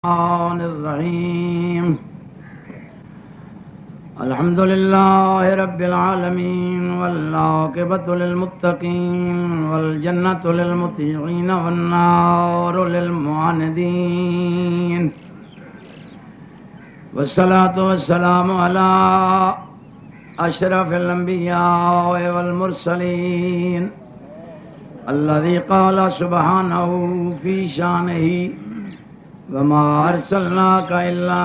الرحمن الرحيم الحمد لله رب العالمين والعاقبة للمتقين والجنة للمطيعين والنار للمعاندين والصلاة والسلام على أشرف الأنبياء والمرسلين الذي قال سبحانه في شانه وما أرسلناك إلا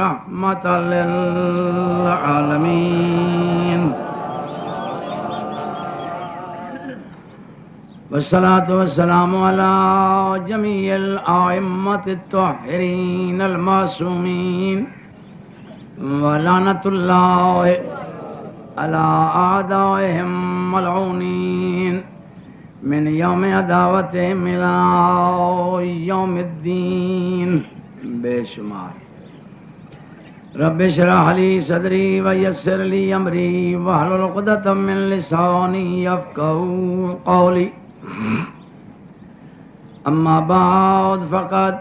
رحمة للعالمين والصلاة والسلام على جميع الأئمة الطاهرين المعصومين ولعنة الله على أعدائهم ملعونين من يوم عداوتهم إلى يوم الدين بے شمار. رب اشرح لي صدري ويسر لي أمري واحلل عقدة من لساني يفقهوا قولي. أما بعد فقد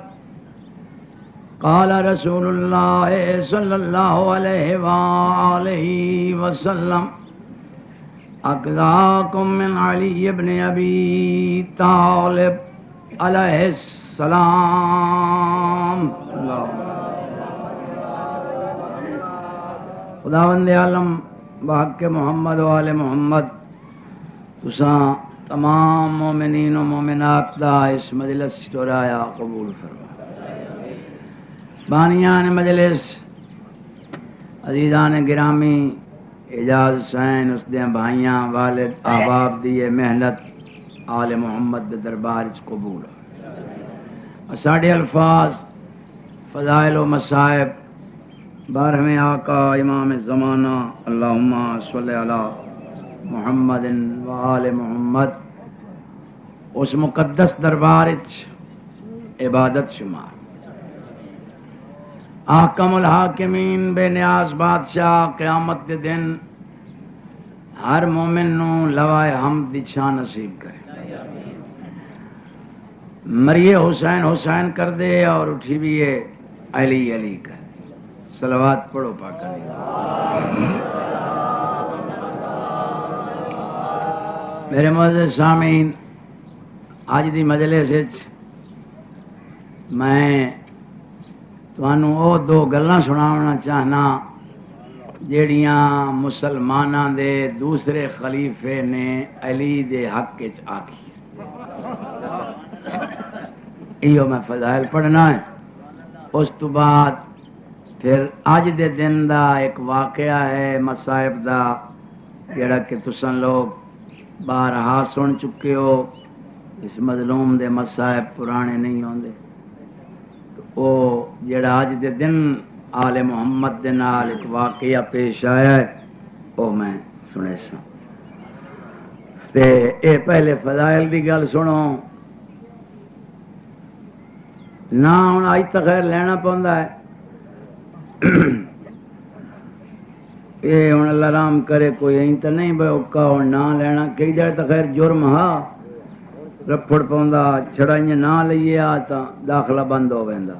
قال رسول الله صلى الله عليه وآله وسلم أقذاكم من علي بن أبي طالب علیہ السلام. خداوند عالم بحق محمد و آل محمد تساں تمام مومنین و مومنات دا اس مجلس چورایا قبول فرما. بانیان مجلس، عزیزان گرامی، اعجاز حسین اس دے بھائیاں والد احباب دیے محنت آل محمد دے دربار وچ قبول. ساڈے الفاظ فضائل و مصائب 12ویں آقا امام زمانہ اللہم صلی علی محمد و آل محمد اس مقدس دربار وچ عبادت شمار. احکم الحاکمین بے نیاز بادشاہ قیامت دے دن ہر مومن نو لوائے حمد دی چھاں نصیب کرے. مریے حسین حسین کر دے اور اٹھی بھی علی علی کر. صلوات پڑھو پاک علی. میرے معزز سامعین، آج دی مجلس وچ میں تانوں او دو گلاں سناونا چاہنا جیڑیاں مسلماناں دے دوسرے خلیفے نے علی دے حق وچ آکھی. ایو میں فضائل پڑھنا ہے. اس تو بعد پھر اج دے دن دا ایک واقعہ ہے مصائب دا جیڑا کہ تساں لوگ بارہا سن چکے ہو. اس مظلوم دے مصائب پرانے نہیں ہوندے. او جڑا اج دے دن آل محمد دے نال ایک واقعہ پیش آیا ہے او میں سنے سا. تے اے پہلے فضائل دی گل سنو نہ. ہن اج تک خیر لینا پوندا ہے. اے ہن اللہ رحم کرے کوئی این تے نہیں بے اوکا ہن نہ لینا کئی دے تے خیر جرم ہا رپڑ پوندا چھڑائیں نہ لئیے آ تا داخلہ بند ہو ویندا.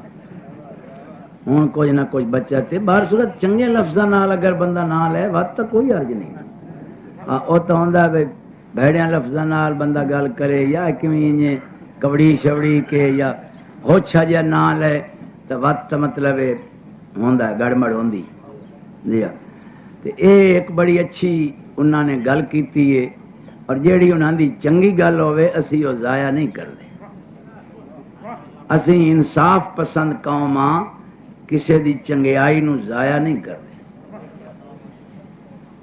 ہوں کچھ نہ کچھ بچہ تے باہر صورت چنگے لفظاں نال اگر بندہ نہ لے وقت تو کوئی حرج نہیں. ہاں او تو ہوندا ہے بھڑیاں لفظاں نال بندہ گل کرے یا کیویں کبڑی شوڑی کے یا ہوچھا جا نہ لے تو وقت مطلب ہوندا ہے گڑمڑ ہوندی. جی تے اے ایک بڑی اچھی انہاں نے گل کیتی ہے اور جیڑی انہاں دی چنگی گل ہوے اسی او ضائع نہیں کردے. اسی انصاف پسند قوم ہاں، کسے دی چنگیائی نو ضائع نہیں کرتے.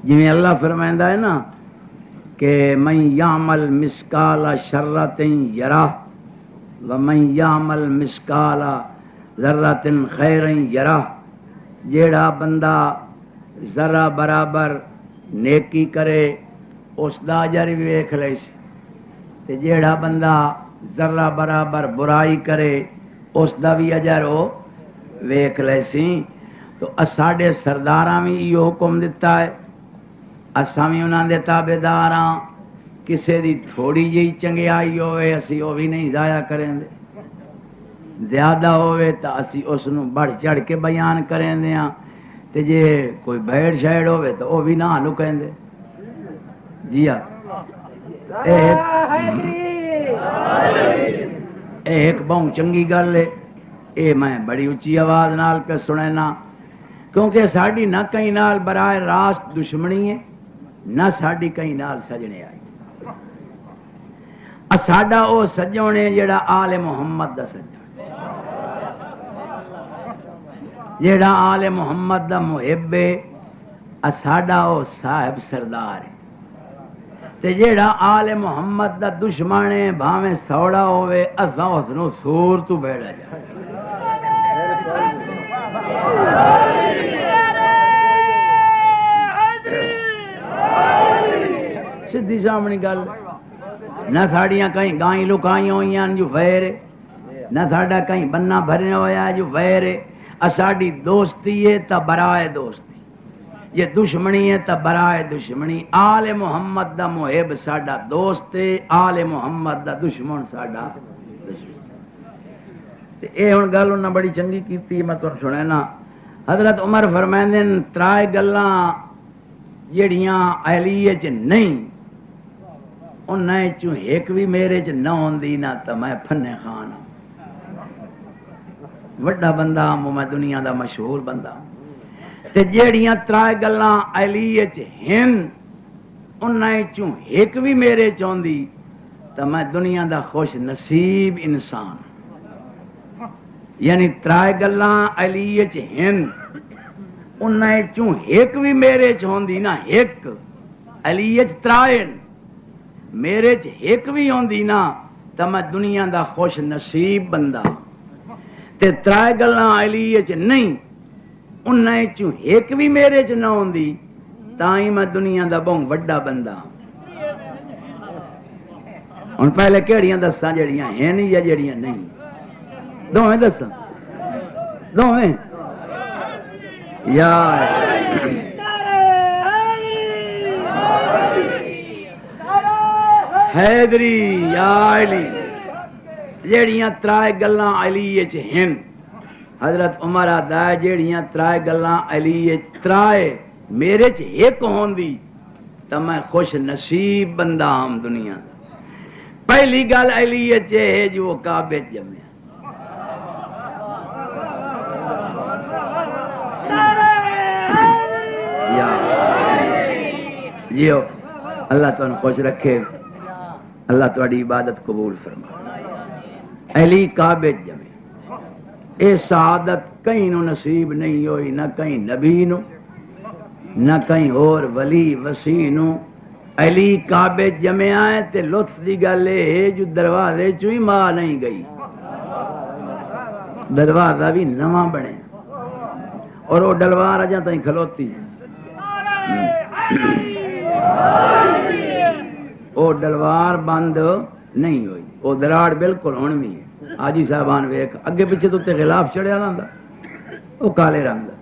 جویں اللہ فرمائندا ہے نا کہ من یعمل مثقال شرۃ یرہ ومن یعمل مثقال ذرۃ خیر یرہ. جیڑا بندہ ذرہ برابر نیکی کرے اس دا اجر بھی ویکھ لے سی تے جیڑا بندہ ذرہ برابر برائی کرے اس دا بھی اجر ہو ویکھ لے سی. تو ساڈے سرداراں بھی یہ حکم دیتا ہے، اساں بھی انہاں دے تابعدار ہاں. کسے دی تھوڑی جی چنگیائی ہوئے اسی وہ بھی نہیں ضائع کریں دے. زیادہ ہوئے تو اسی اس نو بڑھ چڑھ کے بیان کریں دیاں تے جے کوئی بھیڑ شیڑ ہوئے تو وہ بھی نہ لکیں دے جی ہاں ایک بہت چنگی گل ہے اے میں بڑی اچھی آواز نال پہ سنینا کیونکہ ساڈی نہ کہیں نال براہ راست دشمنی ہے نہ ساڈی کہیں نال سجنے آئی ساڈا او سجن ہے جڑا آل محمد دا سجن جڑا آل محمد دا محب ہے ساڈا او صاحب سردار ہے تے جیڑا آل محمد دا دشمن ہے بھاویں سوڑا ہوئے اساں اس نو سور تو بیڑا جائے سیدھی سامنے گل نہ ساڑیاں کہیں گائیں لکائیں ہوئی ہیں جو فیر نہ ساڑا کہیں بننا بھرنے ہویا جو فیر ساڑی دوستی ہے تا برائے دوستی یہ دشمنی ہے تا برائے دشمنی آل محمد دا محب ساڑا دوست ہے آل محمد دا دشمن ساڑا دشمن اے ہن گل انہاں بڑی چنگی کیتی میں تو سنینا حضرت عمر فرمائندے ترائے گلاں جڑیاں اہلیے چ نہیں انہاں چوں ایک بھی میرے چ نہ ہوندی نہ تے میں پھنے خان وڈا بندہ ہوں میں دنیا دا مشہور بندہ تے جیڑیاں ترائے گلاں اہلیے چ ہن انہاں چوں ایک بھی میرے چ ہوندی تے میں دنیا دا خوش نصیب انسان یعنی ترائے گلاں اہلیے چ ہن انہاں چوں ایک بھی میرے چ ہوندی نہ ایک اہلیے چ ترائے میرے چ ایک بھی ہوندی نا تے میں دنیا دا خوش نصیب بندہ تے ترائے گلاں اہلیے چ نہیں انہاں چوں ایک بھی میرے چ نہ ہوندی تائیں میں دنیا دا بہت وڈا بندہ ہن پہلے کیڑیاں دساں جڑیاں ہیں یا جڑیاں نہیں دوویں دساں دوویں یار حیدری یا علی جیڑیاں ترائے گلاں علی چ ہن حضرت عمر آدا جیڑیاں ترائے گلاں علی ترائے میرے چ ایک ہوندی تے میں خوش نصیب بندہ ہم دنیا دا پہلی گل علی چ ہے جو کعبے جمع یا جیو اللہ تمہیں خوش رکھے اللہ تہاڈی عبادت قبول فرما علی کعبے جمع اے سعادت کہیں نو نصیب نہیں ہوئی نہ کہیں نبی نو نہ کہیں اور ولی وسیع نو علی کعبے جمع آئے تے لطف دی گل ہے جو دروازے چوئی ماں نہیں گئی دروازہ بھی نواں بنے اور وہ ڈلوار اجاں تائیں کھلوتی وہ ڈلوار بند نہیں ہوئی وہ دراڑ بالکل ہون بھی ہے آجی صاحبان ویک اگے پیچھے تو تے غلاف چڑھیا ہوندا وہ کالے رنگ دا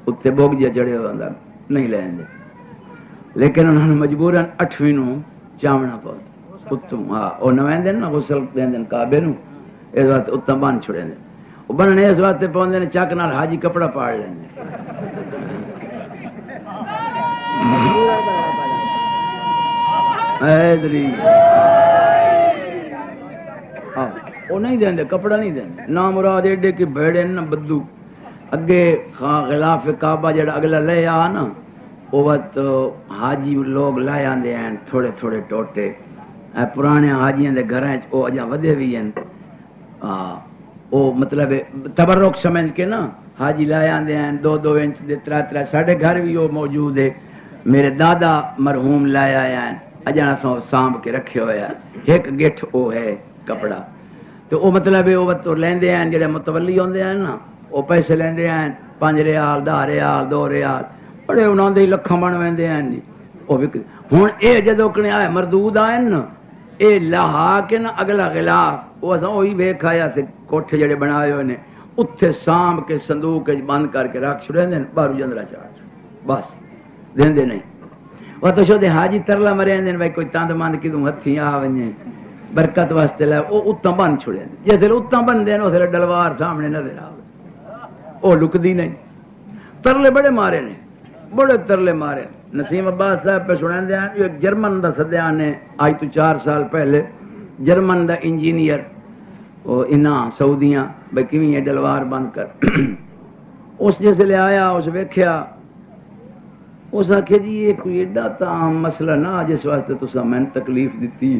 اتنے بوگ جیا چڑھیا ہوندا نہیں لین دے لیکن انہوں نے مجبوراً 8ویں نو چاونا پاؤ اتوں ہاں وہ نویں دن نا غسل دین دن کعبے نو اس وقت اتنا بن چھڑے دے وہ بننے اس وقت پاؤندے نے چک نال حاجی کپڑا پاڑ لیندے حیدری وہ نہیں دیں دے کپڑا نہیں دیں دے نا مراد ایڈے کہ بھیڑے نا بدو اگے غلاف کعبہ جڑا اگلا لے آ نا وہ وقت حاجی لوگ لائے آندے ہیں تھوڑے تھوڑے ٹوٹے پرانے حاجیاں دے گھراں او اجاں ودے وی ہیں او مطلب تبرک سمجھ کے نا حاجی لائے آندے ہیں 2-2 انچ دے 3-3 ساڈے گھر بھی وہ موجود ہے میرے دادا مرحوم لائے آئے ہیں اجاں سانب کے رکھے ہوئے ہیں ایک گٹھ او ہے کپڑا تو وہ مطلب وہ تو لیندے ہیں جڑے متولی ہوندے ہیں نا وہ پیسے لیندے ہیں 5 ریال 10 ریال 2 ریال بڑے انہوں دے لکھاں بن ویندے ہیں جی وہ ہن اے جدوں کنے آئے مردود آئے نا اے لہا کے نا اگلا غلاف وہ اساں وہی ویکھ آیا تے کوٹھے جڑے بنائے ہوئے نے اتھے سانب کے صندوق وچ بند کر کے رکھ چھڑے نے باہر جندرا چاڑ بس دیندے نہیں وہ تو شو دے حاجی ترلا مرے نے بھائی کوئی تند مند کدوں ہتھی آ ونجے برکت واسطے لے وہ اتنا بن چھڑے جس اتنا بنتے ہیں اس ڈلوار سامنے نظر آئے وہ لکتی نہیں. ترلے بڑے مارے نے, بڑے ترلے مارے. نسیم عباس صاحب پہ سنا دیا ایک جرمن دا سدیا نے آج تو 4 سال پہلے جرمن دا انجینئر وہ سعودیاں بھائی کیویں ڈلوار بند کر اس جس لے آیا اس ویکھیا اس آخیا جی یہ کوئی ایڈا تام مسئلہ نہ جس واسطے تسا میں تکلیف دیتی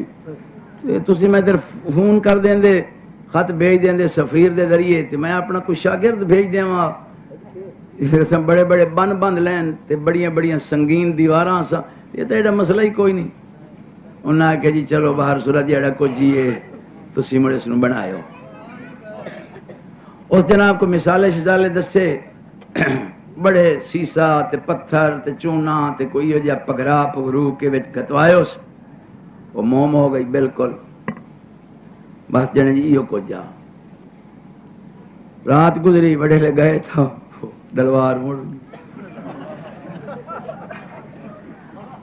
تسی میں ادھر فون کر دیں دے خط بھیج دیں دے سفیر دے ذریعے تے میں اپنا کوئی شاگرد بھیج دیں بڑے بڑے بن بند لین تے بڑیاں بڑیاں سنگین دیواراں سا یہ تو ایڈا مسئلہ ہی کوئی نہیں. انہوں نے آخیا جی چلو باہر صورت جیڑا کچھ جی تسی مڑے اس بناؤ. اس جناب کو مثالے شسالے دسے بڑے سیسا تے پتھر تے چونا تے کوئی جا پگرا پگرو کے وچ گتوائے اس وہ موم ہو گئی بالکل. بس جنے جی یہ کچھ جا رات گزری بڑے لے گئے تھا دلوار مڑ.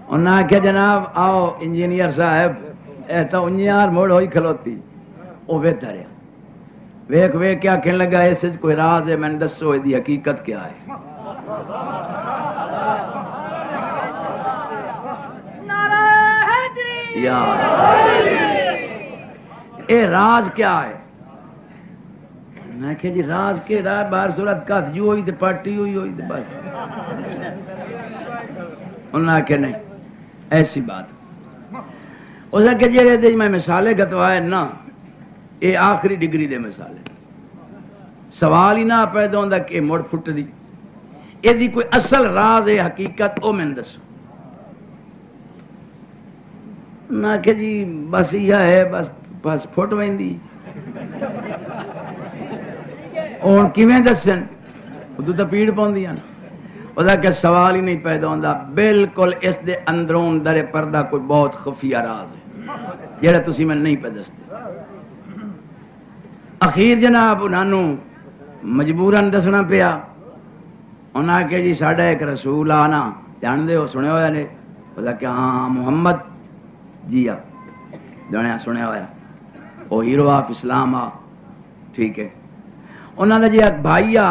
انہوں نے آخیا جناب آؤ انجینئر صاحب اے تو انجینئر موڑ ہوئی کھلوتی وہ بہتر ہے ویک ویک کیا کہنے لگا اس کوئی راز ہے میں نے دسو یہ حقیقت کیا ہے. اے راز کیا ہے؟ میں کہ جی راز کے راز باہر صورت کا جو ہوئی تے پارٹی ہوئی تے بس. انہوں نے کہ نہیں ایسی بات اس نے کہ جی دے میں مثالے گتوائے نا یہ آخری ڈگری دے مثالے سوال ہی نہ پیدا ہوتا کہ مڑ پھٹ دی یہ کوئی اصل راز ہے حقیقت او میں دسو. نہ کہ جی بس یہ ہے بس پھٹ ویندی ہوں کیویں دسن ادو تو پیڑ پاؤندیاں وہ کہ سوال ہی نہیں پیدا ہوتا. بالکل اس دے اندرون در پردہ کوئی بہت خفیہ راز ہے جہاں تسی میں نہیں پہ دستے. اخیر جناب انہوں مجبوراً دسنا پیا. انہوں نے کہ جی ساڈا ایک رسول آنا جان دے ہو سنے ہوا نے بولا کہ ہاں محمد جی جانے سنے ہوا وہ ہیرو آف اسلام آ ٹھیک ہے. انہوں نے جی ایک بھائی آ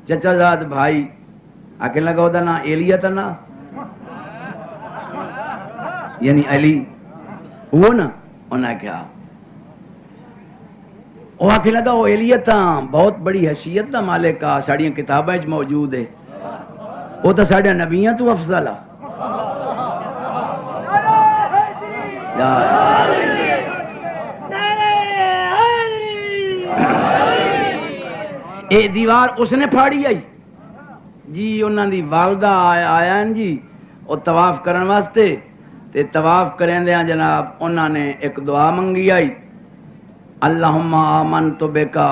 چچا زاد بھائی آکے لگا وہ نا ایلیا تھا نا یعنی علی وہ نا انہوں نے کہا وہ آکے لگا وہ ایلیا تھا بہت بڑی حیثیت دا مالک آ ساڑیاں کتابیں موجود ہے وہ تو ساڑیاں نبیاں تو افضل آ. اے دیوار اس نے پھاڑی آئی جی انہاں دی والدہ آیا ہیں جی وہ طواف کرن واسطے تے طواف کریں دیا جناب انہاں نے ایک دعا منگی آئی اللہم آمنت بکا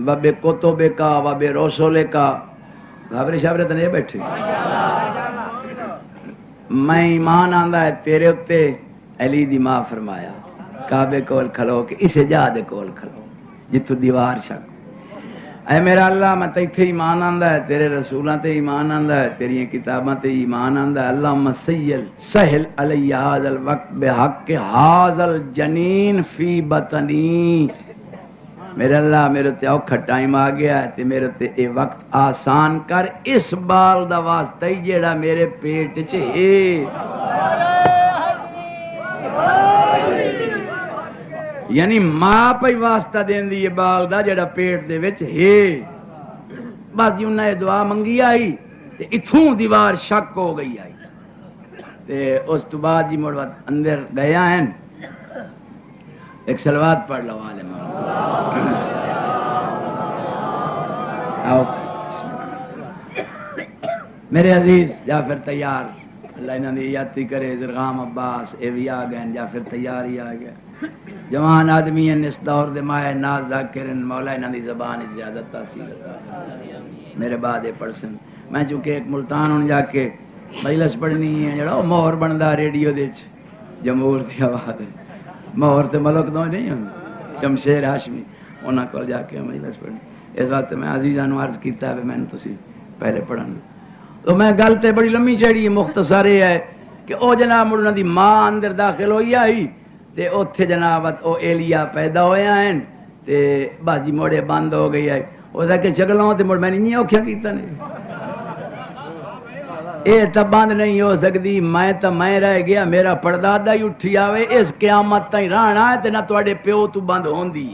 و بکتبکا و برسولکا. گھابرے شابرے تو نہیں بیٹھے میں ایمان آندا ہے تیرے اتے علی دی ماں فرمایا کعبے کول کھلو کہ اسے جا دے کول کھلو جتو دیوار شک اے میرا اللہ میں تیتھے ایمان آندا ہے تیرے رسولاں تے ایمان آندا ہے تیری کتاباں تے ایمان آندا ہے. اللہم سہل علی ھذا الوقت بحق ھذا الجنین فی بطنی. میرے اللہ میرے تے اوکھا ٹائم آ گیا ہے تے میرے تے اے وقت آسان کر اس بال دا واسطہ ہی جیڑا میرے پیٹ چ ہے. یعنی ماں پہ واسطہ دین دی یہ بال دا جڑا پیٹ دے وچ ہے. بس جی انہیں دعا منگی آئی تے اتھوں دیوار شک ہو گئی آئی تے اس تو بعد جی مڑ اندر گیا ہیں ایک صلوات پڑھ لو عالم آؤ میرے عزیز جعفر تیار اللہ انہوں نے یادی کرے زرغام عباس اے بھی آ گئے جعفر تیار ہی آ گیا جوان آدمی ہیں اس دور دے مائے ناز ذاکرن مولا انہوں دی زبان زیادت تاثیر میرے بعد اے پرسن میں چونکہ ایک ملتان ہوں جا کے مجلس پڑھنی ہے جڑا وہ مہر بندا ریڈیو دے جمہور دی آواز ہے مہر تے ملک دو نہیں ہوں شمشیر ہاشمی انہاں کو جا کے مجلس پڑھنی. اس وقت میں عزیزان عرض کیتا ہے میں نے تسی پہلے پڑھن تو میں گل تے بڑی لمبی چڑھی مختصر ہے کہ او جناب انہاں دی ماں اندر داخل ہوئی آئی تے اوتھے جناب او ایلیا پیدا ہویا ہیں تے باجی موڑے بند ہو گئی ہے او دا کہ چگلوں تے مڑ میں نہیں اوکھیا کیتا نے اے تا بند نہیں ہو سکتی میں رہ گیا میرا پردادا ہی اٹھی آوے اس قیامت تائیں رہنا ہے تے نہ تواڈے پیو تو بند ہوندی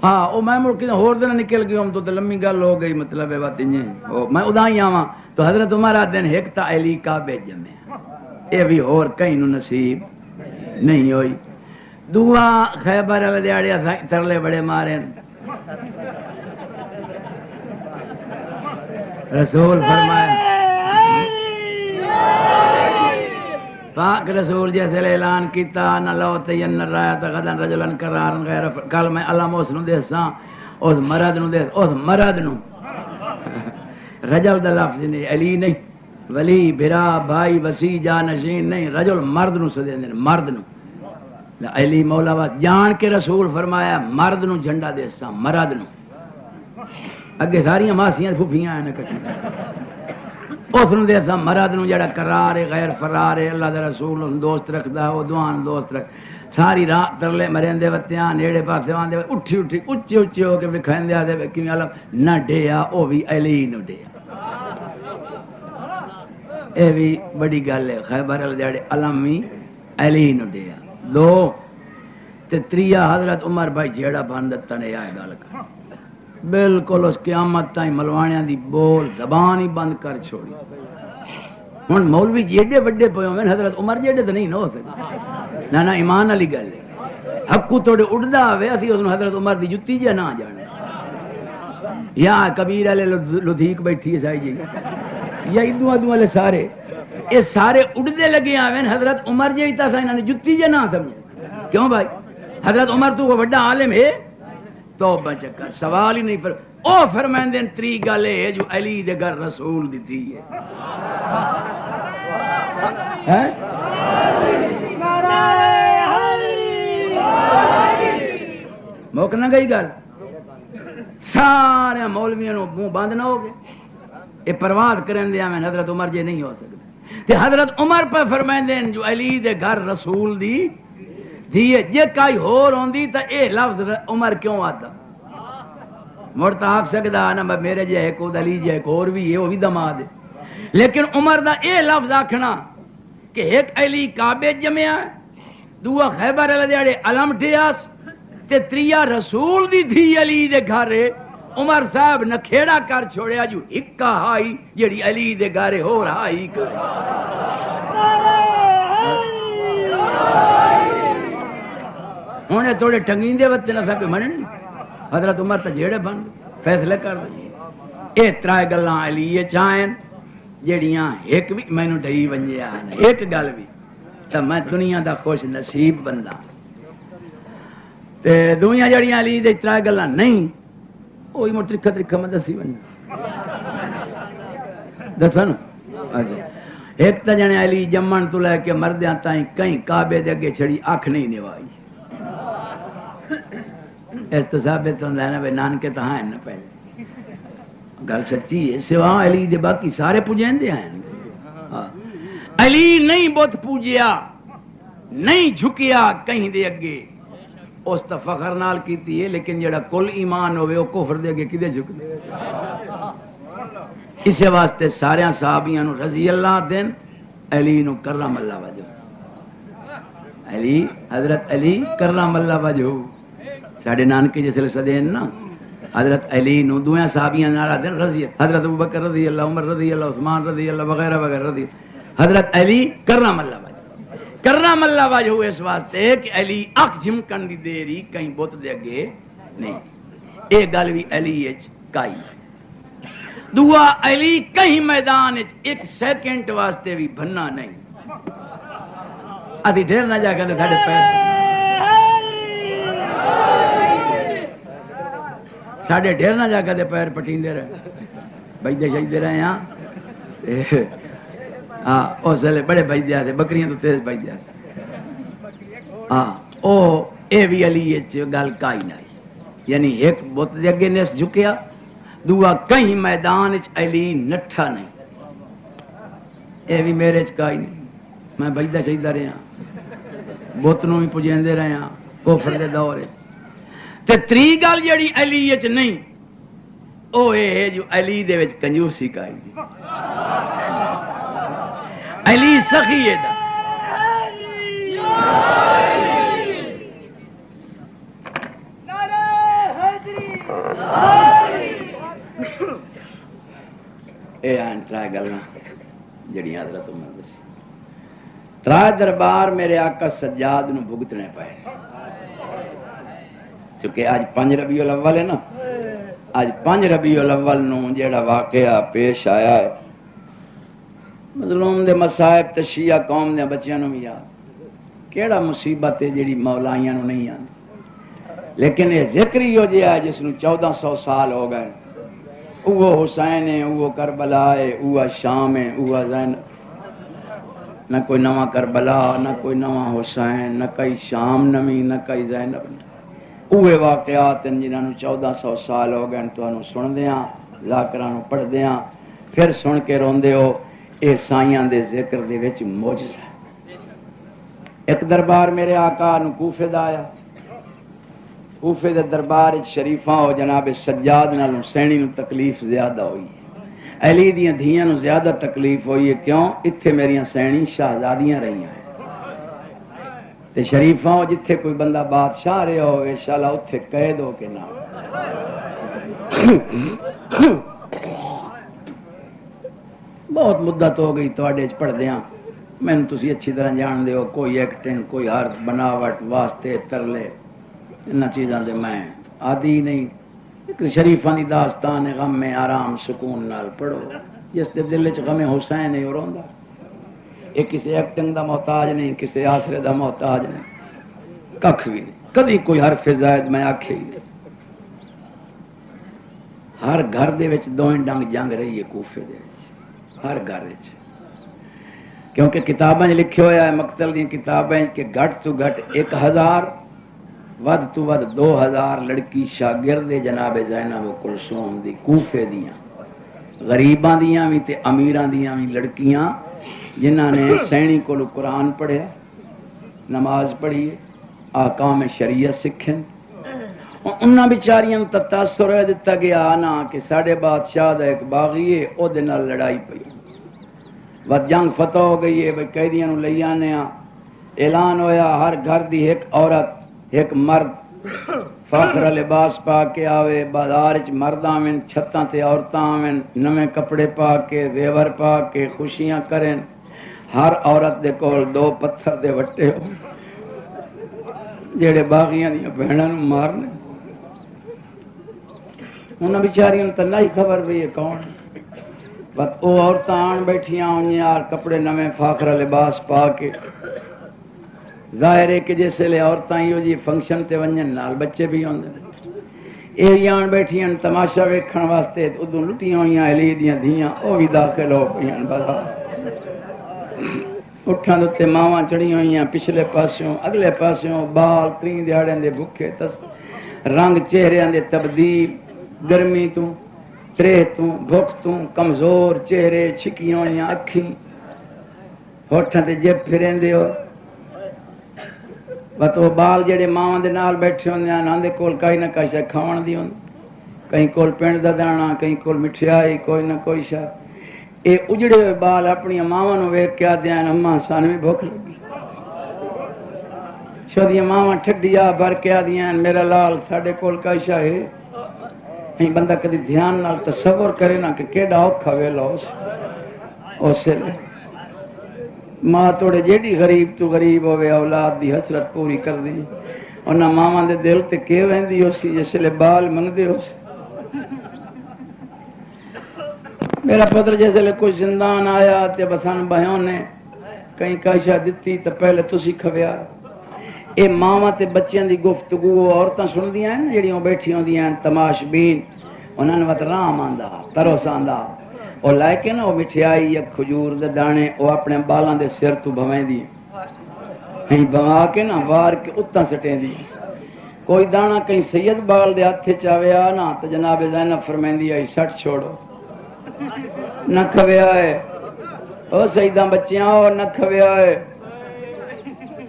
ہاں او میں مڑ کے ہور دن نکل گیا ہم تو لمبی گل ہو گئی مطلب ہے بات انہیں میں ادائی آواں تو حضرت عمر دن ایک تا علی کعبے جمع اے بھی اور کہیں نو نصیب نہیں ہوئی دعا خیبر والے دیاڑے ترلے بڑے مارے رسول فرمایا پاک رسول جیسے اعلان کیتا نہ لو تین رایت غدن رجلن قرارن غیر کل میں علم اس نو دیساں اس مرد نو دیس اس مرد نو رجل دا لفظ نہیں علی نہیں ولی بھرا بھائی وسیع جانشین نہیں رجل مرد نو سدے مرد نو علی مولا بات جان کے رسول فرمایا مرد نو جھنڈا دیساں مرد نو اگے ساری ماسیاں پھوپھیاں ہیں کٹھی اس نو دیساں مرد نو جڑا قرار ہے غیر فرار ہے اللہ دے رسول ان دوست رکھدا ہے او دوان دوست رکھ ساری رات ترلے مریندے وتیاں نیڑے پاسے واندے اٹھی اٹھی اچھی اچھی ہو کے وکھیندے آ دے کیویں علم نہ ڈیا او بھی علی نو ڈیا اے بھی بڑی گل ہے خیبر والے جڑے علم وی علی نو ڈیا دو تے تریا حضرت عمر بھائی جیڑا بن دتا نے آئے گل کر بالکل اس قیامت تائیں ملوانیاں دی بول زبان ہی بند کر چھوڑی ہن مولوی جیڑے بڑے پے ہوئے حضرت عمر جیڑے تے نہیں نہ ہو سکے نہ ایمان والی گل ہے حقو توڑے اڑدا ہوے اسی اس حضرت عمر دی جُتی جے نہ جانے یا کبیر والے لدھیک بیٹھی ہے سائی جی یا ادو ادو والے سارے یہ سارے اڑدے لگے آویں حضرت عمر جی تا انہاں نے جُتی جے نہ سمجھ کیوں بھائی حضرت عمر تو کوئی بڑا عالم ہے توبہ چکر سوال ہی نہیں پر او فرمائندے تری گل ہے جو علی دے گھر رسول دتی ہے موک نہ گئی گل سارے مولویاں نو منہ بند نہ ہو گئے یہ پرواز کرن دیا میں حضرت عمر جے نہیں ہو سکتے تے حضرت عمر پہ فرمائندے جو علی دے گھر رسول دی دیئے جے کائی ہور ہوندی تا اے لفظ عمر کیوں آتا مرتا آگ سکتا نا میرے جے ایک او دلی جے ایک اور بھی ہے وہ بھی دماد ہے لیکن عمر دا اے لفظ آکھنا کہ ایک علی کعبے جمعہ دعا خیبر علی دیڑے علم ٹیاس تے تریا رسول دی تھی علی دے گھارے عمر صاحب نہ کھیڑا کر چھوڑیا جو ہکا ہائی جڑی علی دے گھارے ہو رہائی کر ہونے توڑے ٹنگین دے وقت نہ سکے منن حضرت عمر تا جیڑے بند فیصلے کر دیں اے ترائے گلاں علی چاہیں جیڑیاں ایک بھی میں نو ڈھئی ونجے آنے ایک گل بھی تا میں دنیا دا خوش نصیب بندہ تے دنیا جڑیاں علی دے ترائے گلاں نہیں وہی مو ترکھا ترکھا میں دسی ونجے دسن اچھا ایک تا جنے علی جمن تو لے کے مردیاں تائیں کہیں کعبے دے اگے چھڑی آنکھ نہیں نوائی اس تو ثابت ہوندہ ہے نا بھئی نانکے تو ہیں نا پہلے گل سچی ہے سوا علی دے باقی سارے پوجین دے ہیں علی نہیں بہت پوجیا نہیں جھکیا کہیں دے اگے اس تا فخر نال کیتی ہے لیکن جڑا کل ایمان ہوئے وہ کفر دے اگے کدے جھک دے اسے واسطے سارے صحابیاں نو رضی اللہ دین علی نو کرم اللہ وجہ علی حضرت علی کرم اللہ وجہ ساڑھے نانکے جیسے صدین نا حضرت علی نو دویاں صحابیاں نارا دین رضی حضرت ابوبکر رضی اللہ عمر رضی اللہ عثمان رضی اللہ وغیرہ وغیرہ رضی حضرت علی کرم اللہ وجہ کرم اللہ وجہ اس واسطے کہ علی اک جھمکن دی دیری کہیں بوت دے گے نہیں اے گل بھی علی اچ کائی دعا علی کہیں میدان اچ ایک سیکنڈ واسطے بھی بھننا نہیں ادھی ڈھیر نہ جا کر تھاڑے پیر ساڑھے ڈھیر نہ جا کر پیر پٹین دے رہے بجدے شجدے رہے ہیں ہاں اس لئے بڑے بجدے آتے بکریاں تو تیز بجدے آتے ہاں اے بھی علی اچ گل کائی نہیں یعنی ایک بوت دے اگے نیس جھکیا دعا کہیں میدان اچ علی نٹھا نہیں یہ بھی میرے چکائی نہیں، میں بجدا چاہیے رہا، بت نو بھی پجیندے رہے ہاں کفر دے دور تے تری گل جڑی علی وچ نہیں او اے جو علی دے وچ کنجوسی کائی علی سخی ہے دا اے آن ترائے گلنا جڑی حضرت عمر دسی ترائے دربار میرے آقا سجاد نو بھگتنے پائے چونکہ آج 5 ربیع الاول ہے نا، آج 5 ربیع الاول نو جیڑا واقعہ پیش آیا ہے مظلوم دے مصائب تے شیعہ قوم دے بچیاں نو بھی یاد کیڑا مصیبت ہے جیڑی مولائیاں نو نہیں آندی، لیکن یہ ذکر ہی ہو جیا ہے جس نو 1400 سال ہو گئے، اوہ حسین ہے، اوہ کربلا ہے، اوہ شام ہے، اوہ زینب، نہ کوئی نواں کربلا نہ کوئی نواں حسین نہ کئی شام نمی نہ کئی زینب، اوہ واقعات ہیں جنہاں نو 1400 سال ہو گئے، تو انہوں سن دیاں ذاکرہ نو پڑھ دیاں پھر سن کے روندے ہو، اے سائیاں دے ذکر دے وچ معجزہ ہے۔ ایک دربار میرے آقا نو کوفے دا آیا، کوفے دے دربار شریفاں ہو جناب سجاد نالوں سینی نو تکلیف زیادہ ہوئی، علی دیاں دھیاں نو زیادہ تکلیف ہوئی ہے، کیوں اتھے میریاں سینی شہزادیاں رہی ہیں تے شریفاں ہو جتھے کوئی بندہ بادشاہ رہے ہو انشاءاللہ اتھے قید ہو کے نہ بہت مدت ہو گئی تواڈے وچ پڑھ دیاں، مینوں تسی اچھی طرح جان دے ہو، کوئی ایکٹنگ کوئی حرف بناوٹ واسطے ترلے انہاں چیزاں دے میں عادی نہیں، ایک شریفاں دی داستان ہے، غم میں آرام سکون نال پڑھو، جس دے دل وچ غم حسین ہے وہ روندا، یہ کسی ایکٹنگ دا محتاج نہیں، کسی آسرے دا محتاج نہیں، ککھ بھی نہیں، کبھی کوئی حرف زائد میں آکھے ہی نہیں۔ ہر گھر دے وچ دوئیں ڈنگ جنگ رہی ہے کوفے دے وچ، ہر گھر وچ، کیونکہ کتاباں لکھے ہویا ہے مقتل دی کتاباں کہ گھٹ تو گھٹ 1000 ود تو ود 2000 لڑکی شاگرد جناب زینب کلثوم دی کوفے دیاں غریباں دیاں بھی تے امیراں دیاں بھی لڑکیاں جنہاں نے سینی کو قرآن پڑھیا نماز پڑھی احکام شریعت سکھن، انہاں بیچاریاں تے تاثر دتا گیا نا کہ ساڈے بادشاہ دا ایک باغی ہے او دے نال لڑائی پئی، ود جنگ فتح ہو گئی ہے، بھئی قیدیاں نو لئی آنے اعلان ہویا ہر گھر دی ایک عورت ایک مرد فاخرہ لباس پا کے آوے، بازار وچ مرد آویں، چھتاں تے عورتاں آویں، نویں کپڑے پا کے زیور پا کے خوشیاں کریں، ہر عورت دے کول 2 پتھر دے وٹے ہو جڑے باغیاں دیاں بہناں نوں مارنے، انہاں بیچاریاں نوں تے نہیں خبر بھی یہ کون، بس او عورتاں آن بیٹھیاں ہوئیں یار کپڑے نویں فاخرہ لباس پا کے، ظاہر ہے کہ جس لئے عورتاں ہی ہو جی فنکشن تے ونجن نال بچے بھی ہوندے، اے آن بیٹھیاں تماشا ویکھن واسطے ادوں لٹیاں ہوئیاں علی دیاں دھیاں او بھی داخل ہو پئیاں بازار، اٹھاں دے ماواں چڑھی ہوئیاں پچھلے پاسوں اگلے پاسوں بال 3 دیہڑیں دے بھکھے رنگ چہریاں دے تبدیل، گرمی تو تریہ تو بھوک تو کمزور چہرے چھکیاں ہوئیاں اکھیں ہوٹھاں تے جب پھریں دے ہو، بس وہ بال جڑے ماواں دے نال بیٹھے ہوندے ہیں انہاں دے کول کئی نہ کئی شے کھاون دی ہوندی، کہیں کول پنڈ دا دانا کہیں کول مٹھائی کوئی نہ کوئی شے، اے اجڑے ہوئے بال اپنی ماواں نوں ویکھ کے آدے ہیں اماں سانوں بھی بھوک لگی، شودیاں ماواں ٹھڈیا بھر کے آدیاں میرا لال ساڈے کول کئی شے ہے، کہیں بندہ کدی دھیان نال تصور کرے نا کہ کیڑا اوکھا ویلا اس لئے ماں توڑے جیڑی غریب تو غریب ہوئے اولاد دی حسرت پوری کر دی، انہاں ماواں دے دل تے کی ویندی ہو سی جس لئے بال منگدے ہو سی، میرا پتر جیسے لئے کوئی زندان آیا تے بسان بہیوں نے کہیں کاشا دیتی تو پہلے تسی کھویا، اے ماواں تے بچیاں دی گفتگو عورتاں سن دیاں ہیں جڑیوں بیٹھی ہوندیاں ہیں تماش بین، انہاں نے وقت رام آندا تروس آندا، اور لائے کے نا وہ مٹھائی یا کھجور دے دانے وہ اپنے بالاں دے سر تو بھویں دی، کہیں بھوا کے نا وار کے اتاں سٹیں دی، کوئی دانا کہیں سید بال دے ہاتھے چاویا نا تو جناب زینب فرمائندی آئی سٹ چھوڑو نہ کھویا ہے، او سیداں بچیاں او نہ کھویا ہے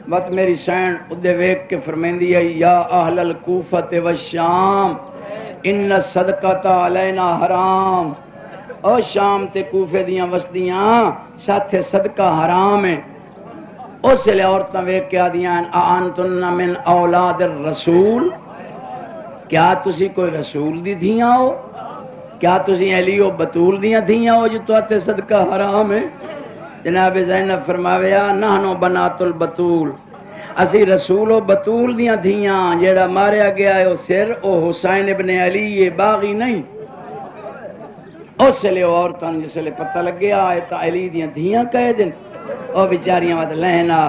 بات میری سین ادھے ویک کے فرمیندی ہے یا اہل الکوفت والشام ان الصدقۃ علینا حرام او شام تے کوفے دیاں وسدیاں ساتھے صدقہ حرام ہے اس لئے عورتاں ویک کے آدیاں انتن من اولاد الرسول کیا تسی کوئی رسول دی دھیاں ہو کیا تسی علی و بطول دیاں دھیاں ہو جو تو آتے صدقہ حرام ہے جناب زینب فرماویا نحنو بنات البطول اسی رسول و بطول دیاں دھیاں جیڑا ماریا گیا ہے سر او حسین ابن علی یہ باغی نہیں اس لئے عورتاں جس لئے پتہ لگ گیا ہے تا علی دیاں دھیاں کہے دن او بیچاریاں وقت لہنا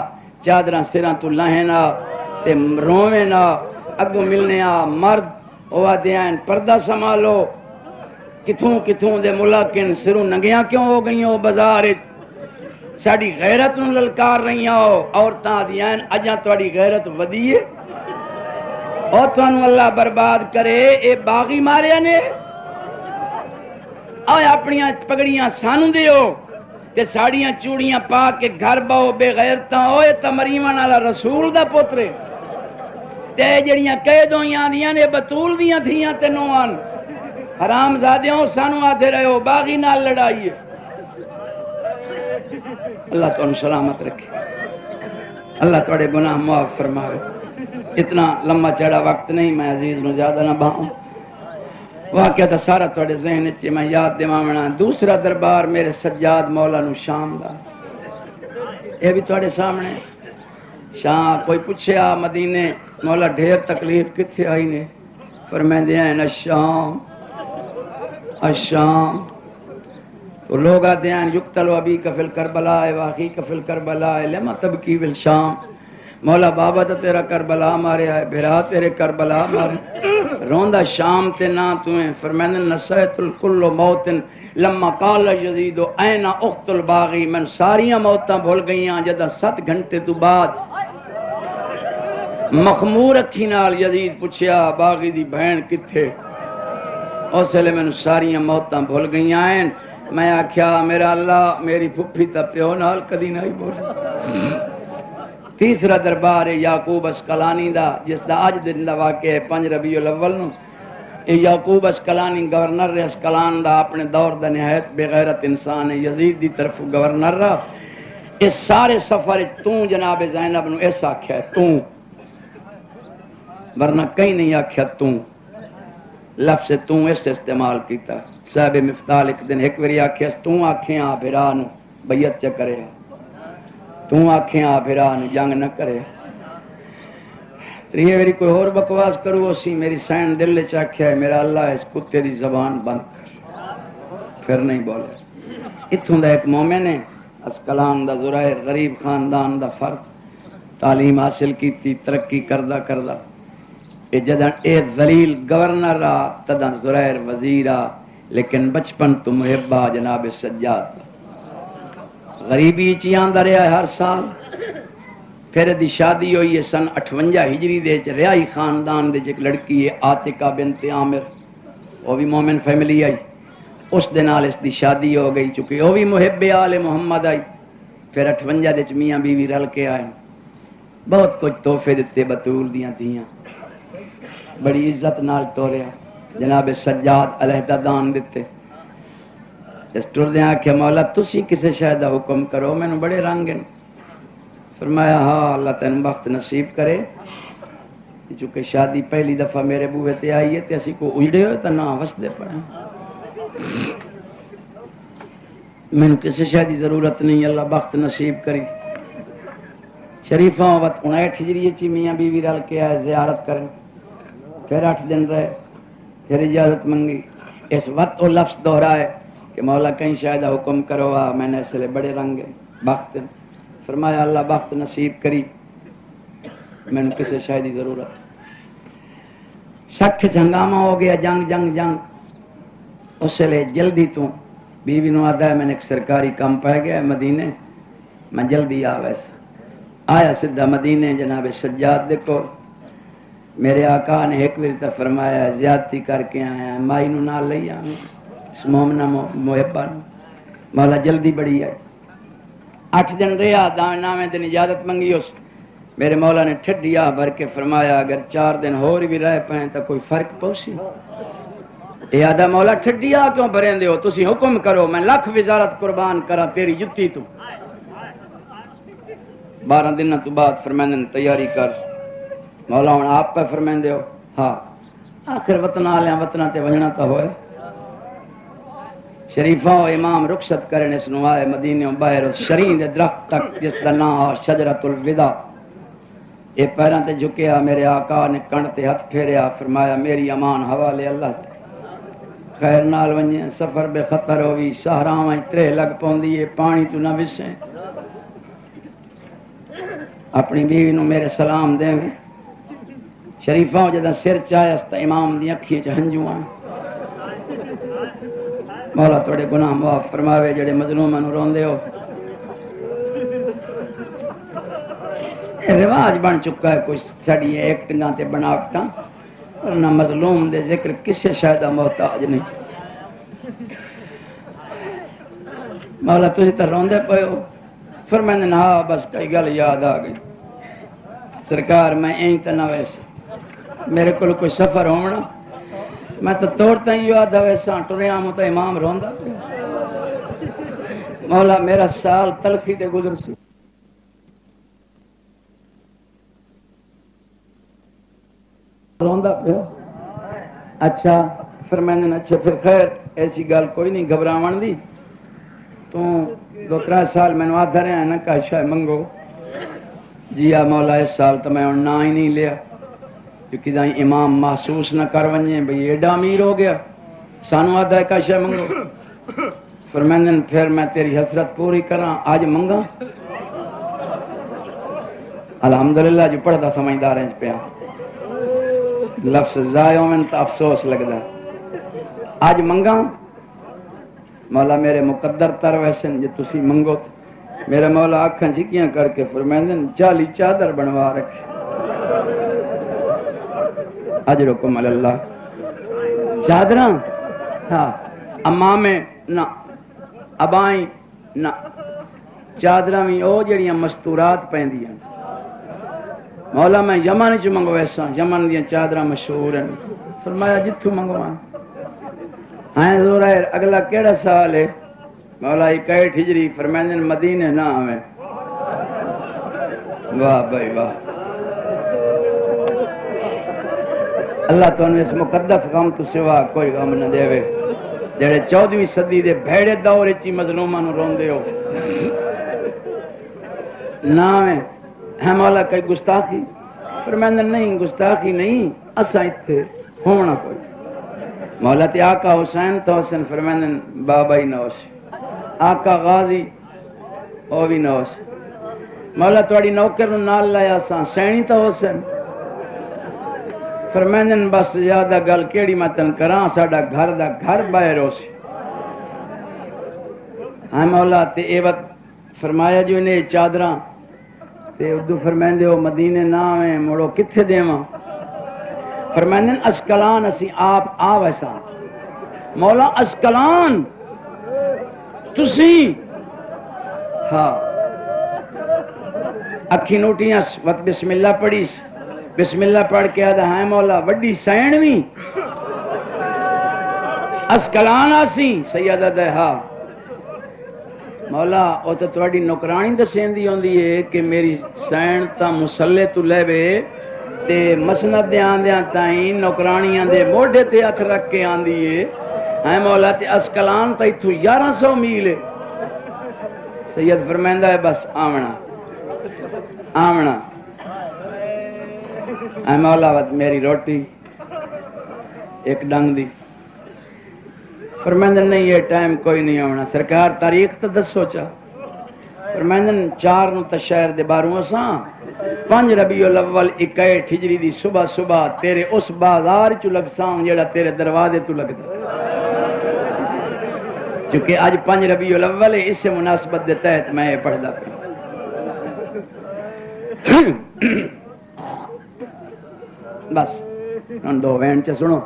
چادران سران تو لہنا تے رومنا اگو ملنے آ مرد ہوا دیاں پردہ سنبھالو کتھوں کتھوں دے ملاکن سروں ننگیاں کیوں ہو گئی ہو بازار ساڑی غیرت نو للکار رہی ہو عورتاں دیاں اجاں تواڈی غیرت ودی ہے اور تانوں اللہ برباد کرے اے باغی ماریا نے آئے اپنیاں پگڑیاں سانوں دیو تے ساڑیاں چوڑیاں پا کے گھر باؤ بے غیرتاں ہوئے تا مریمان والا رسول دا پوترے تے جڑیاں قیدوں یاں دیاں نے بطول دیاں تھیاں تے نوان حرام زادیوں سانوں آتے رہے ہو باغی نال لڑائیے اللہ تو ان سلامت رکھے اللہ توڑے گناہ معاف فرمائے اتنا لمبا چڑھا وقت نہیں میں عزیز نو زیادہ نہ باؤں واقعہ تا سارا توڑے ذہن چی میں یاد دیمانا دوسرا دربار میرے سجاد مولا نو شام دا یہ بھی توڑے سامنے شام کوئی پوچھے آ مدینے مولا ڈھیر تکلیف کتھے آئی نے فرمیندے ہیں الشام الشام تو لوگ آتے ہیں یقتل ابی کفل کربلا ہے واقعی کفل کربلا ہے لما تبکی بالشام مولا بابا تا تیرا کربلا مارے آئے بھرا تیرے کربلا مارے روندہ شام تے نا تمہیں فرمینن نسیت الکل موتن لما قال یزید این اخت الباغی من ساریاں موتاں بھول گئیاں جدہ 7 گھنٹے تو بعد مخمور اکھی نال یزید پوچھیا باغی دی بہن کتھے اس لئے میں ساریاں موتاں بھول گئیاں ہیں میں آکھیا میرا اللہ میری پھپھی تا پیو نال کدی نہیں بولی تیسرا دربار ہے یعقوب اسقلانی دا جس دا آج دن دا واقع ہے 5 ربیع الاول نو یعقوب اسقلانی گورنر اسقلان دا اپنے دور دا نہایت بے غیرت انسان ہے یزید دی طرف گورنر رہا اس سارے سفر توں جناب زینب نو ایسا آکھیا ہے توں ورنہ کہیں نہیں آکھیا توں لفظ توں اس استعمال کیتا صاحب مفتال ایک دن ایک وری آکھیا توں آکھیں آ بھرا نو بیعت چا کرے توں آکھیں آ بھرا نو جنگ نہ کرے یہ میری کوئی اور بکواس کرو اسی میری سین دل لے چاکھیا ہے میرا اللہ اس کتے دی زبان بند کر پھر نہیں بولے اتھوں دا ایک مومن ہے اسقلان دا زرائر غریب خاندان دا فرد تعلیم حاصل کی تھی ترقی کردہ اے جدن اے ذلیل گورنر رہا تدن زرائر وزیر رہا لیکن بچپن تو محبہ جناب سجاد غریبی چیان دا رہا ہے ہر سال پھر دی شادی ہوئی ہے سن 58 ہجری دے ریائی خاندان دے ایک لڑکی ہے عاتقہ بنت عامر وہ بھی مومن فیملی آئی اس دنال اس دی شادی ہو گئی چونکہ وہ بھی محب آل محمد آئی پھر 58 دے میاں بیوی رل کے آئے بہت کچھ تحفے دیتے بطول دیاں تھیاں بڑی عزت نال توریا جناب سجاد علیحدہ دان دیتے اس ٹر دیاں کہ مولا تسی کسے شاہدہ حکم کرو میں نے بڑے رنگ ہیں فرمایا ہاں اللہ تین بخت نصیب کرے چونکہ شادی پہلی دفعہ میرے بوے تے آئی ہے تے اسی کو اجڑے ہوئے تا نہ وس دے پڑے میں نے کسی شادی ضرورت نہیں اللہ بخت نصیب کری شریفاں وقت 59 ہجری چی میاں بیوی رل کے آئے زیارت کریں پھر 8 دن رہے پھر اجازت منگی اس وقت وہ لفظ دہرائے کہ مولا کہیں شاید حکم کرو میں نے اس لئے بڑے رنگے بخت فرمایا اللہ بخت نصیب کری میں نے کسی شاہدی ضرورت 60 ہنگامہ ہو گیا جنگ اس لئے جلدی تو بیوی نو آدھا ہے میں نے ایک سرکاری کام پائے گیا مدینے میں جلدی آیا سدھا مدینے جناب سجاد دیکھو میرے آقا نے ایک وری تا فرمایا زیادتی کر کے آیا مائی نو نال لئی آیا اس مومنہ محبہ مولا جلدی بڑی آئی 8 دن رہا، نامے دن اجازت منگی اس میرے مولا نے ٹھڈی آہ بھر کے فرمایا اگر 4 دن اور بھی رہ پائیں تو کوئی فرق پوسی؟ یہ آدھا مولا ٹھڈی آہ کیوں بھریں دے ہو؟ تسی حکم کرو میں لاکھ وزارت قربان کرا تیری جتی تو 12 دن تو بعد فرمائیں تیاری کر مولا ہوں آپ پہ فرمائیں دے ہو ہاں آخر وطن آلیاں وطنہ تے وجنا تا ہوئے شریفہ و امام رخصت کرنے سنوائے مدینہ باہر شرین دے درخت تک جس دا نام شجرۃ الوداع اے پیران تے جھکیا میرے آقا نے کن تے ہتھ پھیریا فرمایا میری امان حوالے اللہ تے خیر نال ونجے سفر بے خطر ہوئی شہراں ترے لگ پوندی ہے پانی تو نہ وسیں اپنی بیوی نو میرے سلام دیں گے شریفہ جدا سر چاہیس تا امام دی اکھیں چ ہنجو آن مولا توڑے گناہ معاف فرماوے جڑے مظلوماں نو روندے ہو رواج بن چکا ہے کچھ ساڑی ایکٹنگاں تے بناوٹاں ورنہ مظلوم دے ذکر کسے شاید محتاج نہیں مولا تجھے تو روندے پئے ہو فرمائیں نے ہاں بس کئی گل یاد آ گئی سرکار میں این تے نہ ویسے میرے کو کوئی سفر ہونا میں تو توڑتا ہی یاد ویسا ٹریا ہوں تو امام روندا مولا میرا سال تلخی دے گزر سی روندا پیا اچھا فرمائیں اچھا پھر خیر ایسی گل کوئی نہیں گھبراون دی تو 2-3 سال میں نے آدھا رہا ہے نا کہ شاید منگو جی مولا اس سال تو میں نہ ہی نہیں لیا کیونکہ دائیں امام محسوس نہ کر ونجیں بھئی ایڈا امیر ہو گیا سانو آدھا ہے کہ شاید منگو فرمائیں پھر میں تیری حسرت پوری کراں آج منگا الحمدللہ جو پڑھتا سمجھدار ہیں پہ لفظ ضائع میں تو افسوس لگتا آج منگا مولا میرے مقدر تر ویسن جو تسی منگو میرے مولا آنکھاں جھکیاں کر کے فرمائیں 40 چادر بنوا رکھے اجرکم اللہ چادراں ہاں امامیں نہ ابائیں نہ چادراں بھی او جڑیاں مستورات پہندیاں مولا میں یمن چ منگویسا یمن دیاں چادراں مشہور ہیں فرمایا جتھوں منگواں ہاں زہرائر اگلا کیڑا سال ہے مولا 61 ہجری فرمائیں مدینے نہ آویں واہ بھائی واہ اللہ تو انہیں اس مقدس غم تو سوا کوئی غم نہ دے وے جڑے 14ویں صدی دے بھیڑے دور چی مظلوماں نو روندے ہو نہ آویں ہے مولا کئی گستاخی فرمائیں نہیں گستاخی نہیں اساں ایتھے ہونا کوئی مولا تے آقا حسین تو حسین فرمائیں بابا ہی نوش آقا غازی او بھی نوش مولا توڑی نوکر نال لایا ساں سینی تو حسین فرمائیں بس زیادہ گل کیڑی متن کراں ساڈا گھر دا گھر باہر ہو سی ہاں مولا تے اے وقت فرمایا جو نے چادراں تے اردو فرمائیں دے ہو مدینے نہ آویں مڑو کتھے دیواں فرمائیں اسکلان اسی آپ ویسا مولا اسکلان تسی ہاں اکھی نوٹیاں وقت بسم اللہ پڑھیس بسم اللہ پڑھ کے آدھا ہے مولا وڈی سینویں اسکلان آسی سیدہ دے ہاں مولا او تو تواڈی نوکرانی دسین دی ہوندی ہے کہ میری سین تا مسلے تو لے وے تے مسند دے آندیاں تائیں نوکرانیاں دے موڈے تے ہتھ رکھ کے آندی ہے مولا تے اسکلان تا ایتھوں 1100 میل ہے سید فرمائندہ ہے بس آمنا آمنا اے مولا وقت میری روٹی ایک ڈنگ دی فرمائندہ نہیں یہ ٹائم کوئی نہیں ہونا سرکار تاریخ تو دسو چا فرمائندہ 4 نو تشہر دے باروں اساں 5 ربیع الاول 61 ہجری دی صبح صبح تیرے اس بازار چو لگساں جڑا تیرے دروازے تو لگدا چونکہ آج 5 ربیع الاول ہے اس سے مناسبت دے تحت میں یہ پڑھدا پیا بس ان 2 وین چ سنو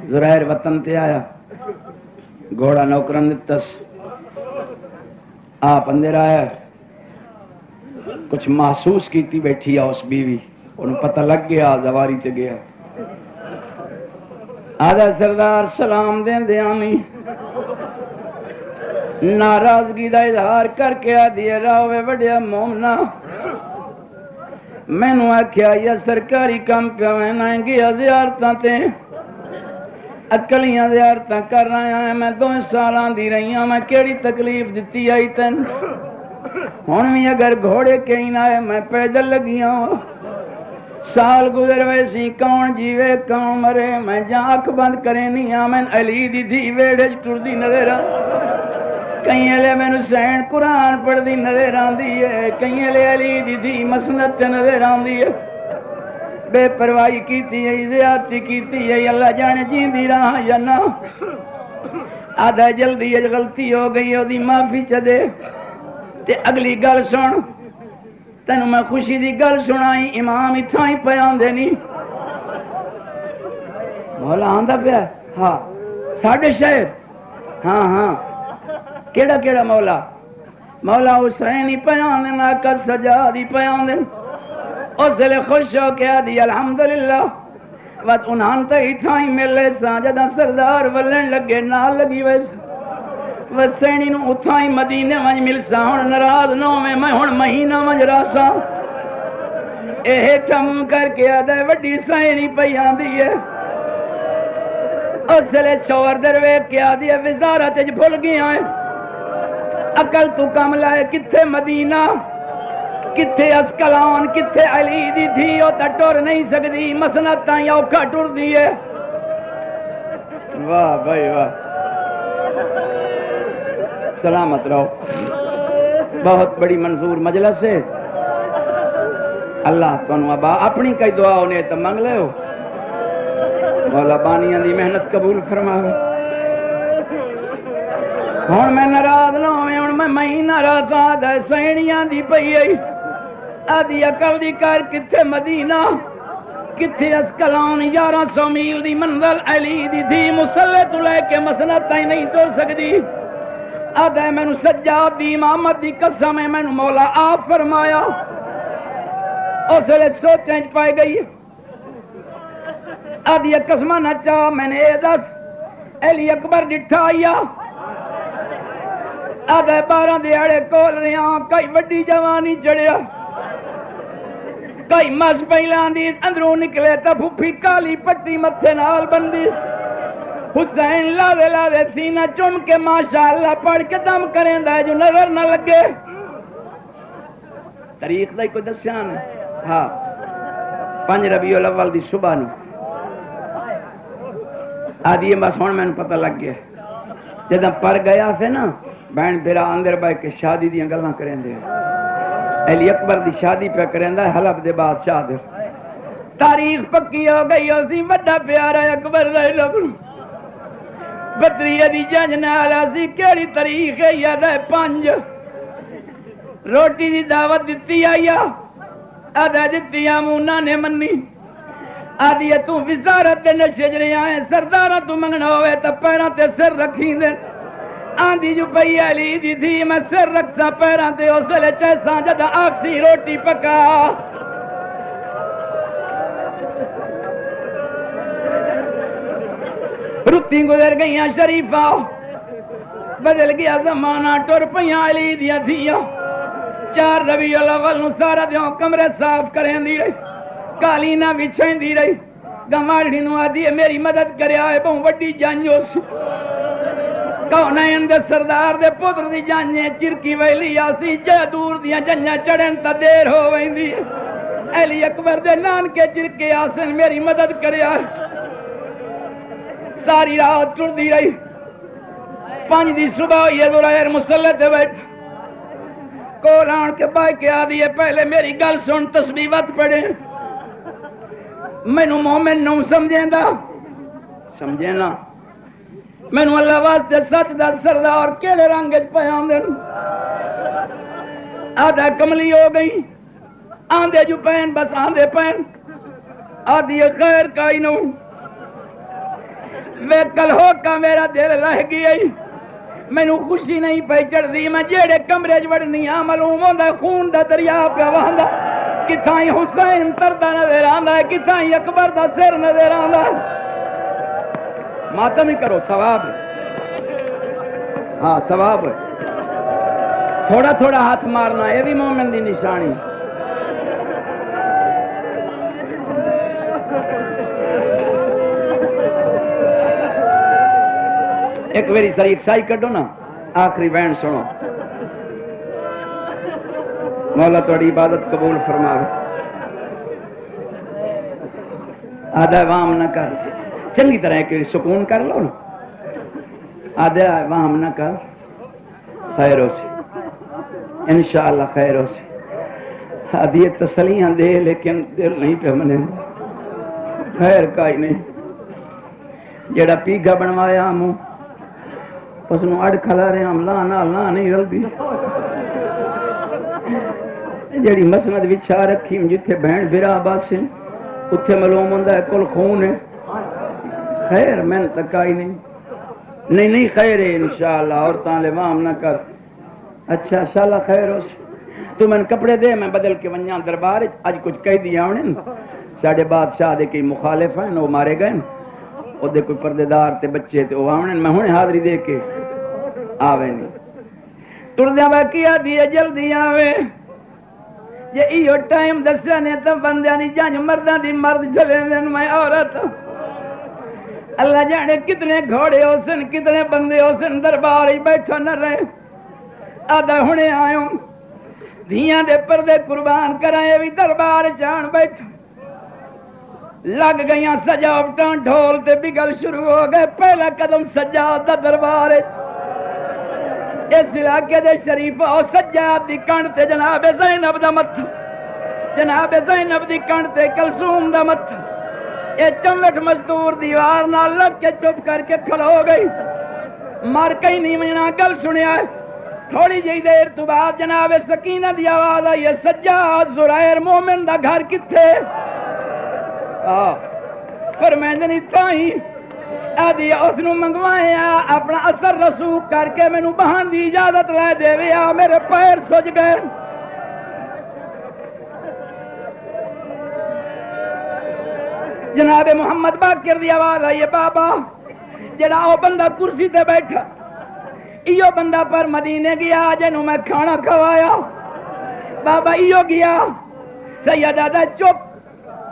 زہرائر وطن تے آیا گھوڑا نوکرن دتس آپ اندر آیا کچھ محسوس کیتی بیٹھی آ اس بیوی انہوں پتہ لگ گیا زواری تے گیا آدھا سردار سلام دین دیانی ناراضگی دا اظہار کر کے آدھیے راوے وڈیا مومنا میں نو آکھیا یا سرکاری کام پہ میں گیا زیارتاں تے اکلیاں زیارتاں کر رہا ہیں میں 2 سالان دی رہی ہوں میں کیڑی تکلیف دیتی آئی تن ہن بھی اگر گھوڑے کہیں نہ آئے میں پیدل لگیاں ہوں سال گزر ویسی کون جیوے کون مرے میں جہاں اکھ بند کریں نہیں آمین علی دی دھی ویڑے ٹر دی نظر کہیں لے میں حسین قرآن پڑھ دی نظر آن دی ہے کہیں لے علی دی دھی مسنت نظر آن دی ہے بے پرواہی کیتی ہے زیادتی کیتی ہے اللہ جانے جین دی رہا یا نہ آدھا جلدی غلطی ہو گئی ہو دی معافی چدے تے اگلی گل سن تینوں میں خوشی دی گل سنائی امام اتھاں ہی پیان دینی مولا آندہ پیا ہاں ساڑھے شہر ہاں کیڑا کیڑا مولا مولا حسین ہی پیان دینا آقا سجاد ہی پیان دینا اس لئے خوش ہو کے آدھی الحمدللہ وقت انہاں تا اتھاں ہی ملے ساجدہ سردار ولن لگے نال لگی ویسے وسینی نو اتھائی مدینے منج ملسا ہون نراز نو میں ہون مہینہ منج راسا اے تم کر کے آدھے وڈی سینی پیان دیئے اس لئے شور دروے کے آدھے وزارت اج بھول گیا ہے عقل تو کم لائے کتھے مدینہ کتھے اسکلان کتھے علی دی دھی او تا ٹور نہیں سکتی مسنتاں یا اوکھا ٹور دیئے واہ بھائی واہ سلامت رہو بہت بڑی منظور مجلس ہے اللہ تنو ابا اپنی کئی دعا انہیں تو منگ لے ہو مولا بانیاں دی محنت قبول فرماوے ہون میں نراض نہ ہوئے ہون میں مہینہ رہتا آدھا سینیاں دی پئی آئی آدھی عقل دی کر کتھے مدینہ کتھے اسکلان 1100 میل دی منزل علی دی دھی مسلح تو لے کے مسنت تائیں نہیں توڑ سکتی آدھے میں نو سجاد دی امامت دی قسم ہے میں نو مولا آپ فرمایا اس لئے سوچیں پائے گئی آدھی قسمہ نہ چاہ میں نے اے دس علی اکبر ڈٹھا آیا آدھے 12 دیاڑے کول رہے ہاں کئی وڈی جوانی چڑھیا کئی مس پہلان دی اندروں نکلے تا پھوپھی کالی پٹی متھے نال بندی حسین لاوے سینہ چم کے ماشاءاللہ پڑھ کے دم کریں دا جو نظر نہ لگے تاریخ دا کوئی دسیان ہے ہاں 5 ربیع الاول دی صبح نو آدھی بس ہون میں پتہ لگ گیا جدہ پر گیا تھے نا بہن بیرا اندر بائی کے شادی دیاں گلنا کریں دے علی اکبر دی شادی پہ کریں دا حلب دے بادشاہ دے تاریخ پکی ہو گئی ہو سی بڑا پیارا اکبر رہی لگن بدریہ دی جنجنے آلہ سی کیڑی تاریخ ہے یاد ہے 5 روٹی دی دعوت دیتی آیا آدھا دیتی آمونہ نے منی آدھی تو وزارت دے نشج رہے آئے سردارہ تو منگنا ہوئے تا پیران تے سر رکھیں دے آندھی جو پئی علی دی تھی میں سر رکھسا پیران تے اسلے چیسا جدہ آکسی روٹی پکا رتی گزر گئیاں شریفہ بدل گیا زمانہ ٹور پہیاں علی دیا تھیا 4 ربیع الاول نو سارا دیوں کمرے صاف کریں دی رہی کالینہ بچھائیں دی رہی گماڑی نو آدھی میری مدد کرے آئے بہن وڈی جانجو سی کونین دے سردار دے پتر دی جانجیں چرکی ویلی آسی جے دور دیا جنجاں چڑھن تا دیر ہو وین دی علی اکبر دے نان کے چرکے آسن میری مدد کرے آئے ساری رات ٹر دی رہی 5 دی صبح یہ دورائر مسلح دے بیٹھ کولان کے بائی کے آدھی پہلے میری گل سن تسبیحات پڑھیں میں نو مومن نو سمجھیں دا سمجھیں نا میں نو اللہ واسطے سچ دا سردار کیلے رنگج پیام دن آدھا کملی ہو گئی آندھے جو پہن بس آندھے پہن آدھی خیر کائی نو ویکل ہو کا میرا دل رہ گئی مینوں خوشی نہیں پئی چڑھدی میں جیڑے کمرے چ وڑنی ہاں معلوم ہوندا خون دا دریا پیا وہندا کتھاں حسین تردا نظر آندا ہے کتھاں اکبر دا سر نظر آندا ماتم ہی کرو ثواب ہاں ثواب تھوڑا تھوڑا ہاتھ مارنا یہ بھی مومن دی نشانی ایک ویری سر ایک سائی کٹو نا آخری بین سنو مولا تھوڑی عبادت قبول فرماوے آدھا وام نہ کر چنگی طرح کہ سکون کر لو نا آدھا وام نہ کر خیر ہو سی انشاءاللہ خیر ہو سی آدھی تسلیاں دے لیکن دل نہیں پہ منے خیر کا ہی نہیں جیڑا پیگا بنوایا ہموں اس نو اڑ کھلا رہے ہم لانا لا نہیں رلدی جیڑی مسند وچھا رکھی جتھے بہن برا باسن اتھے معلوم ہوندا ہے کل خون ہے خیر میں تکائی نہیں خیر ہے انشاءاللہ اور تاں وام نہ کر اچھا انشاءاللہ خیر ہو تو میں کپڑے دے میں بدل کے ونجاں دربار اج کچھ کہہ دیا ہونے ساڈے بادشاہ دے کئی مخالف ہیں وہ مارے گئے او دے کوئی پردے دار تے بچے تے او آونے میں ہنے حاضری دے کے آوے نہیں ٹردیاں میں کیا دیے جلدی آوے یہ ایو ٹائم دسیا نے تو بندیاں نہیں جانج مرداں دی مرد چلے دن میں عورت اللہ جانے کتنے گھوڑے ہو سن کتنے بندے ہو سن دربار ہی بیٹھا نہ رہے آدھا ہنے آئوں دھیاں دے پردے قربان کرائے بھی دربار جان بیٹھا لگ گئیاں سجاوٹاں ڈھول تے بگل شروع ہو گئے پہلا قدم سجاد دا دربار اس علاقے دے شریف او سجاد دی کنڈ تے جناب زینب دا مت جناب زینب دی کنڈ تے کلثوم دا مت اے چمٹ مزدور دیوار نہ لگ کے چپ کر کے کھڑا ہو گئی مر کہیں نہیں مجھنا گل سنیا تھوڑی جی دیر تو بعد جناب سکینہ دی آواز آئی سجاد زرائر مومن دا گھر کتھے فرمیندنی تھائی آدھی اس نو منگوائے اپنا اثر رسوخ کر کے میں نو بہان دی اجازت لائے دے ویا میرے پیر سج گئے جناب محمد باقر دی آواز آئی بابا جڑا او بندہ کرسی تے بیٹھا ایو بندہ پر مدینے گیا جنو میں کھانا کھوایا بابا ایو گیا سیدہ دا چپ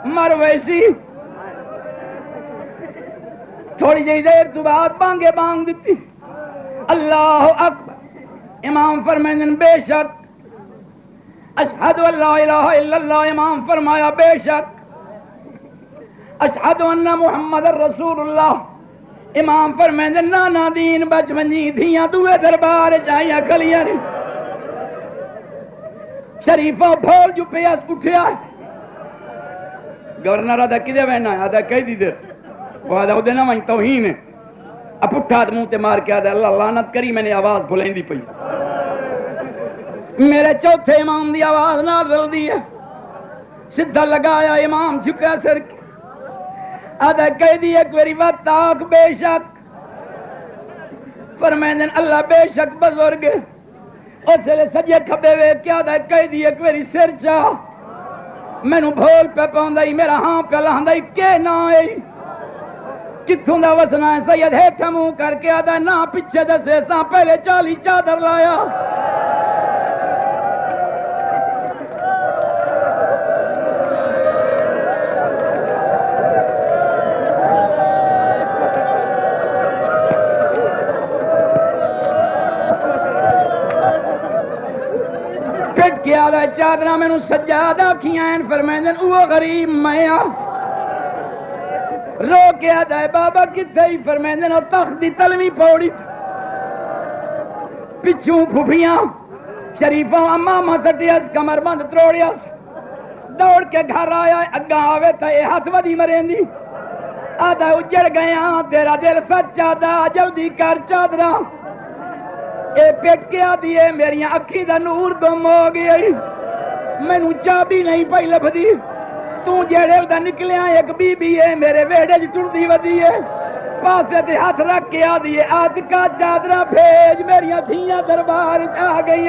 مر ویسی تھوڑی جی دیر تو بعد بانگے بانگ دیتی اللہ اکبر امام فرمائن بے شک اشہد ان لا الہ الا اللہ امام فرمایا بے شک اشہد ان محمد رسول اللہ امام فرمائن نانا دین بچ منی دھیاں دوے دربار چاہیاں کھلیاں شریفوں بھول جو پیاس اٹھیا گورنر آدھا کدے وینا ہے آدھا کہی دی دیر وہ آدھا ادھے نہ وہیں توہین ہے اب اٹھا منہ تے مار کے آدھا اللہ لعنت کری میں نے آواز بھولیں دی پئی میرے چوتھے امام دی آواز نازل دی ہے سدھا لگایا امام جھکا سر کے آدھا کہہ دی ایک ویری بات تاک بے شک فرمائن اللہ بے شک بزرگ اس لئے سجے کھبے وے کیا آدھا کہہ دی ایک ویری سر چاہ میں نو بھول پہ پاؤندائی میرا ہاں پہ لہندائی کہ نہ آئی کتھوں دا وسنا ہے سید ہے تھموں کر کے آدھا نہ پچھے دسے ساں پہلے چالی چادر لایا پٹ کے آدھا چادرہ میں نو سجادہ کھیاں فرمیندن اوہ غریب میں رو کے آدھا ہے بابا کتے ہی فرمیندن اور تخت دی تلوی پوڑی پچھوں پھوپیاں شریفوں امامہ سٹیاس کمر بند تروڑیاس دوڑ کے گھر آیا اگاں آوے تھا اے ہاتھ ودی مرین دی آدھا اجڑ گیا تیرا دل سچا دا جلدی کر چادرہ اے پیٹ کے آدھی ہے میری اکھی دا نور گم ہو گئی میں نو چابی نہیں پائی لبھدی تو جیڑے دا نکلیاں ایک بی بی ہے میرے ویڑے جی ٹردی ودی ہے پاسے تے ہاتھ رکھ کے آ دیے آج کا چادرہ بھیج میری دھیاں دربار چ آ گئی